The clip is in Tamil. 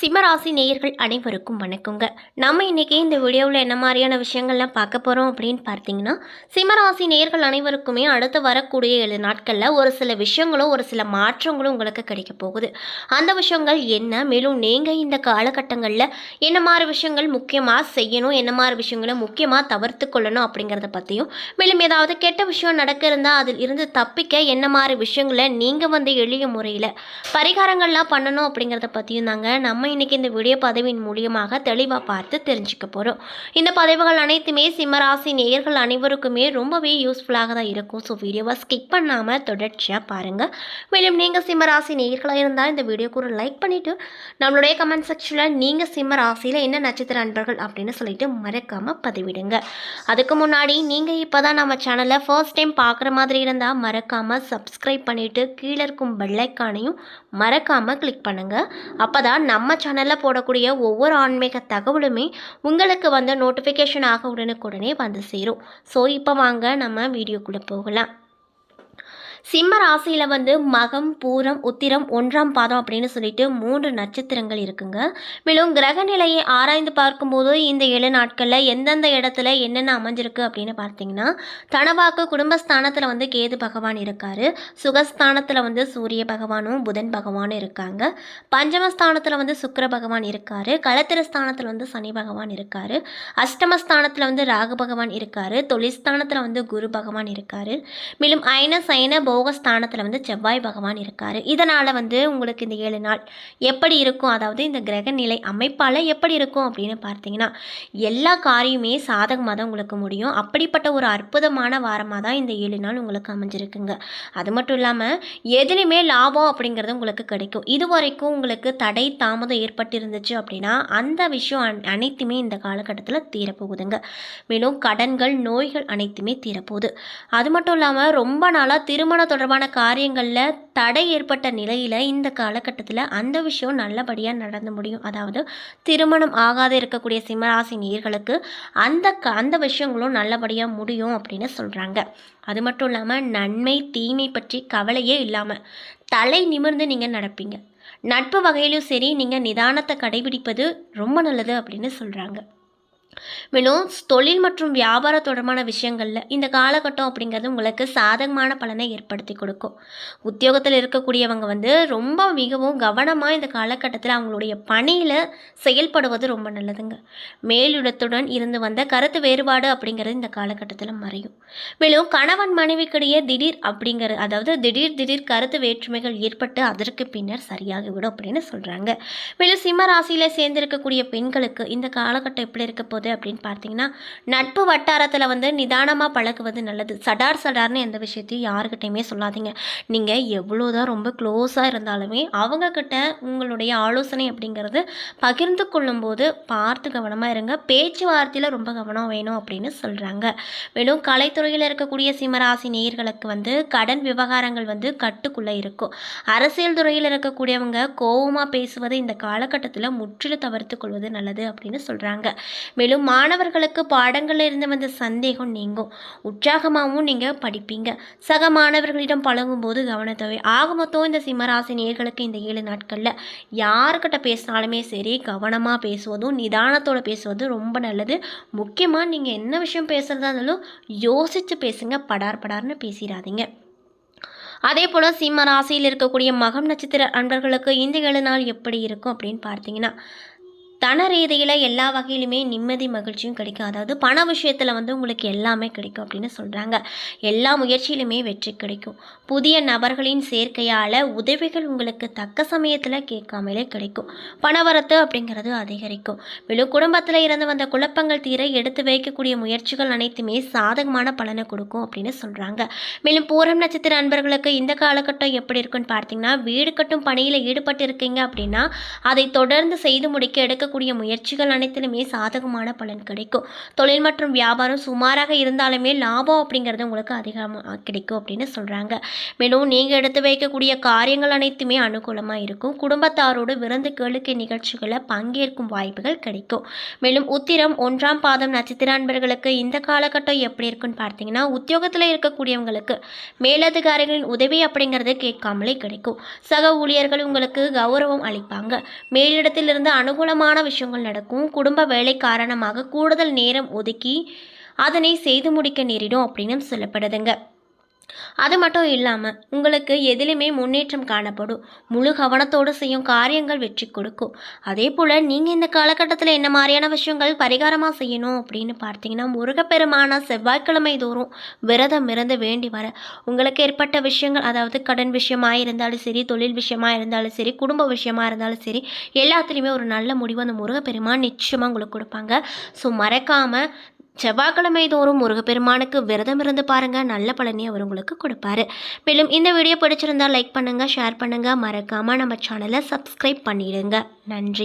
சிம்மராசி நேயர்கள் அனைவருக்கும் வணக்கங்க. நம்ம இன்னைக்கு இந்த வீடியோவில் என்ன மாதிரியான விஷயங்கள்லாம் பார்க்க போகிறோம் அப்படின்னு பார்த்தீங்கன்னா, சிம்மராசி நேயர்கள் அனைவருக்குமே அடுத்து வரக்கூடிய 7 நாட்களில் ஒரு சில விஷயங்களும் ஒரு சில மாற்றங்களும் உங்களுக்கு கிடைக்க போகுது. அந்த விஷயங்கள் என்ன, மேலும் நீங்கள் இந்த காலகட்டங்களில் என்ன மாதிரி விஷயங்கள் முக்கியமாக செய்யணும், என்ன மாதிரி விஷயங்களை முக்கியமாக தவிர்த்து கொள்ளணும் அப்படிங்கிறத பற்றியும், மேலும் ஏதாவது கெட்ட விஷயம் நடக்க இருந்தால் அதில் இருந்து தப்பிக்க என்ன மாதிரி விஷயங்களை நீங்கள் எளிய முறையில் பரிகாரங்கள்லாம் பண்ணணும் அப்படிங்கிறத பற்றியும் தாங்க நம்ம இன்னைக்கு இந்த வீடியோ பதிவின் மூலியமாக தெளிவாக பார்த்து தெரிஞ்சுக்க போகிறோம். இந்த பதிவுகள் அனைத்துமே சிம்மராசி நேயர்கள் அனைவருக்குமே ரொம்பவே யூஸ்ஃபுல்லாக தான் இருக்கும். ஸோ வீடியோவை ஸ்கிப் பண்ணாமல் தொடர்ச்சியாக பாருங்கள். மேலும் நீங்கள் சிம்மராசி நேயர்களாக இருந்தால் இந்த வீடியோக்கு ஒரு லைக் பண்ணிவிட்டு நம்மளுடைய கமெண்ட் செக்ஷனில் நீங்கள் சிம்மராசியில் என்ன நட்சத்திர அன்பர்கள் அப்படின்னு சொல்லிட்டு மறக்காமல் பதிவிடுங்க. அதுக்கு முன்னாடி நீங்கள் இப்போ தான் நம்ம சேனலை ஃபர்ஸ்ட் டைம் பார்க்குற மாதிரி இருந்தால் மறக்காமல் சப்ஸ்கிரைப் பண்ணிவிட்டு கீழே இருக்கும் பெல்லைக்கானையும் மறக்காமல் கிளிக் பண்ணுங்கள். அப்போ தான் நம்ம சேனலில் போடக்கூடிய ஒவ்வொரு ஆன்மீக தகவலுமே உங்களுக்கு நோட்டிஃபிகேஷன் ஆக உடனுக்குடனே வந்து சேரும். ஸோ இப்போ வாங்க நம்ம வீடியோக்குள்ளே போகலாம். சிம்ம ராசியில் மகம், பூரம், உத்திரம், 1ஆம் பாதம் அப்படின்னு சொல்லிட்டு 3 நட்சத்திரங்கள் இருக்குங்க. மேலும் கிரக நிலையை ஆராய்ந்து பார்க்கும்போது இந்த 7 நாட்களில் எந்தெந்த இடத்துல என்னென்ன அமைஞ்சிருக்கு அப்படின்னு பார்த்தீங்கன்னா, தனவாக்கு குடும்பஸ்தானத்தில் கேது பகவான் இருக்கார். சுகஸ்தானத்தில் சூரிய பகவானும் புதன் பகவானும் இருக்காங்க. பஞ்சமஸ்தானத்தில் சுக்கிர பகவான் இருக்கார். களத்திரஸ்தானத்தில் சனி பகவான் இருக்கார். அஷ்டமஸ்தானத்தில் ராகு பகவான் இருக்கார். தொழில்ஸ்தானத்தில் குரு பகவான் இருக்கார். மேலும் அயன சயன போகஸ்தானத்தில் செவ்வாய் பகவான் இருக்கார். இதனால் உங்களுக்கு இந்த 7 நாள் எப்படி இருக்கும், அதாவது இந்த கிரக நிலை அமைப்பால் எப்படி இருக்கும் அப்படின்னு பார்த்தீங்கன்னா, எல்லா காரியமே சாதகமாக தான் உங்களுக்கு முடியும். அப்படிப்பட்ட ஒரு அற்புதமான வாரமாக தான் இந்த 7 நாள் உங்களுக்கு அமைஞ்சிருக்குங்க. அது மட்டும் இல்லாமல் எதுலையுமே லாபம் அப்படிங்கிறது உங்களுக்கு கிடைக்கும். இதுவரைக்கும் உங்களுக்கு தடை தாமதம் ஏற்பட்டு இருந்துச்சு அப்படின்னா அந்த விஷயம் அனைத்துமே இந்த காலகட்டத்தில் தீரப்போகுதுங்க. மேலும் கடன்கள், நோய்கள் அனைத்துமே தீரப்போகுது. அது மட்டும் இல்லாமல் ரொம்ப நாளாக திருமண தொடர்பான காரியங்களில் தடை ஏற்பட்ட நிலையில் இந்த காலகட்டத்தில் அந்த விஷயம் நல்லபடியாக நடந்து முடியும். அதாவது திருமணம் ஆகாத இருக்கக்கூடிய சிம்மராசி நேயர்களுக்கு அந்த விஷயங்களும் நல்லபடியாக முடியும் அப்படின்னு சொல்கிறாங்க. அது மட்டும் இல்லாமல் நன்மை தீமை பற்றி கவலையே இல்லாமல் தலை நிமிர்ந்து நீங்கள் நடப்பீங்க. நட்பு வகையிலும் சரி, நீங்கள் நிதானத்தை கடைபிடிப்பது ரொம்ப நல்லது அப்படின்னு சொல்கிறாங்க. மேலும் தொழில் மற்றும் வியாபார தொடர்பான விஷயங்களில் இந்த காலகட்டம் அப்படிங்கிறது உங்களுக்கு சாதகமான பலனை ஏற்படுத்தி கொடுக்கும். உத்தியோகத்தில் இருக்கக்கூடியவங்க ரொம்ப மிகவும் கவனமாக இந்த காலகட்டத்தில் அவங்களுடைய பணியில் செயல்படுவது ரொம்ப நல்லதுங்க. மேலிடத்துடன் இருந்து வந்த கருத்து வேறுபாடு அப்படிங்கிறது இந்த காலகட்டத்தில் மறையும். மேலும் கணவன் மனைவிக்கிடையே திடீர் கருத்து வேற்றுமைகள் ஏற்பட்டு அதற்கு பின்னர் சரியாகிவிடும் அப்படின்னு சொல்கிறாங்க. மேலும் சிம்ம ராசியில் சேர்ந்திருக்கக்கூடிய பெண்களுக்கு இந்த காலகட்டம் எப்படி இருக்க போகுது அப்படின்னு பார்த்தீங்கன்னா, நட்பு வட்டாரத்தில் நிதானமாக பழகுவது நல்லது. சடார்னு எந்த விஷயத்தையும் யாருக்கிட்டையுமே சொல்லாதீங்க. நீங்கள் எவ்வளோதான் ரொம்ப க்ளோஸாக இருந்தாலுமே அவங்கக்கிட்ட உங்களுடைய ஆலோசனை அப்படிங்கிறது பகிர்ந்து கொள்ளும்போது பார்த்து கவனமாக இருங்க. பேச்சுவார்த்தையில் ரொம்ப கவனம் வேணும் அப்படின்னு சொல்கிறாங்க. மேலும் கலைத்துறையில் இருக்கக்கூடிய சிம்மராசி நேயர்களுக்கு கடன் விவகாரங்கள் கட்டுக்குள்ளே இருக்கும். அரசியல் துறையில் இருக்கக்கூடியவங்க கோபமாக பேசுவதை இந்த காலகட்டத்தில் முற்றிலும் தவிர்த்து கொள்வது நல்லது அப்படின்னு சொல்கிறாங்க. மேலும் மாணவர்களுக்கு பாடங்களில் இருந்து வந்த சந்தேகம் நீங்கும். உற்சாகமாகவும் நீங்கள் படிப்பீங்க. சக மாணவர்களிடம் பழகும்போது கவனத்தவை. ஆக மொத்தம் இந்த சிம்மராசி நேயர்களுக்கு இந்த 7 நாட்களில் யாருக்கிட்ட பேசினாலுமே சரி, கவனமாக பேசுவதும் நிதானத்தோடு பேசுவதும் ரொம்ப நல்லது. முக்கியமாக நீங்கள் என்ன விஷயம் பேசுகிறதா இருந்தாலும் யோசித்து பேசுங்க. படார்னு பேசிடாதீங்க. அதே போல் சிம்ம ராசியில் இருக்கக்கூடிய மகம் நட்சத்திர அன்பர்களுக்கு இந்த 7 நாள் எப்படி இருக்கும் அப்படின்னு பார்த்தீங்கன்னா, தன ரீதியில் எல்லா வகையிலுமே நிம்மதி மகிழ்ச்சியும் கிடைக்கும். அதாவது பண விஷயத்தில் உங்களுக்கு எல்லாமே கிடைக்கும் அப்படின்னு சொல்கிறாங்க. எல்லா முயற்சியிலுமே வெற்றி கிடைக்கும். புதிய நபர்களின் சேர்க்கையால் உதவிகள் உங்களுக்கு தக்க சமயத்தில் கேட்காமலே கிடைக்கும். பணவரத்து அப்படிங்கிறது அதிகரிக்கும். மேலும் குடும்பத்தில் இருந்து வந்த குழப்பங்கள் தீர எடுத்து வைக்கக்கூடிய முயற்சிகள் அனைத்துமே சாதகமான பலனை கொடுக்கும் அப்படின்னு சொல்கிறாங்க. மேலும் பூரம் நட்சத்திர அன்பர்களுக்கு இந்த காலகட்டம் எப்படி இருக்குன்னு பார்த்தீங்கன்னா, வீடு கட்டும் பணியில் ஈடுபட்டு இருக்கீங்க அப்படின்னா அதை தொடர்ந்து செய்து முடிக்க எடுக்க எடுக்கக்கூடிய முயற்சிகள் அனைத்திலுமே சாதகமான பலன் கிடைக்கும். தொழில் மற்றும் வியாபாரம் சுமாராக இருந்தாலுமே லாபம் அப்படிங்கிறது உங்களுக்கு அதிகமாக கிடைக்கும் அப்படின்னு சொல்கிறாங்க. மேலும் நீங்கள் எடுத்து வைக்கக்கூடிய காரியங்கள் அனைத்துமே அனுகூலமாக இருக்கும். குடும்பத்தாரோடு விருந்து கேளிக்கை நிகழ்ச்சிகளில் பங்கேற்கும் வாய்ப்புகள் கிடைக்கும். மேலும் உத்திரம் 1ஆம் பாதம் நட்சத்திர அன்பர்களுக்கு இந்த காலகட்டம் எப்படி இருக்குன்னு பார்த்தீங்கன்னா, உத்தியோகத்தில் இருக்கக்கூடியவங்களுக்கு மேலதிகாரிகளின் உதவி அப்படிங்கிறது கேட்காமலே கிடைக்கும். சக ஊழியர்கள் உங்களுக்கு கௌரவம் அளிப்பாங்க. மேலிடத்திலிருந்து அனுகூலமான விஷயங்கள் நடக்கும். குடும்ப வேலை காரணமாக கூடுதல் நேரம் ஒதுக்கி அதனை செய்து முடிக்க நேரிடும் அப்படின்னு சொல்லப்படுதுங்க. அது மட்டும் இல்லாமல் உங்களுக்கு எதிலுமே முன்னேற்றம் காணப்படும். முழு கவனத்தோடு செய்யும் காரியங்கள் வெற்றி கொடுக்கும். அதே போல் நீங்கள் இந்த காலகட்டத்தில் என்ன மாதிரியான விஷயங்கள் பரிகாரமாக செய்யணும் அப்படின்னு பார்த்தீங்கன்னா, முருகப்பெருமான செவ்வாய்க்கிழமை தோறும் விரதம் இருந்து வேண்டி வர உங்களுக்கு ஏற்பட்ட விஷயங்கள், அதாவது கடன் விஷயமாக இருந்தாலும் சரி, தொழில் விஷயமாக இருந்தாலும் சரி, குடும்ப விஷயமாக இருந்தாலும் சரி, எல்லாத்துலேயுமே ஒரு நல்ல முடிவு அந்த முருகப்பெருமான் நிச்சயமாக உங்களுக்கு கொடுப்பாங்க. ஸோ மறக்காமல் செவ்வாய்க்கிழமை தோறும் முருகப்பெருமானுக்கு விரதம் இருந்து பாருங்க, நல்ல பலனை அவர் உங்களுக்கு கொடுப்பாரு. மேலும் இந்த வீடியோ பிடிச்சிருந்தா லைக் பண்ணுங்க, ஷேர் பண்ணுங்க, மறக்காம நம்ம சேனலை சப்ஸ்கிரைப் பண்ணிடுங்க. நன்றி.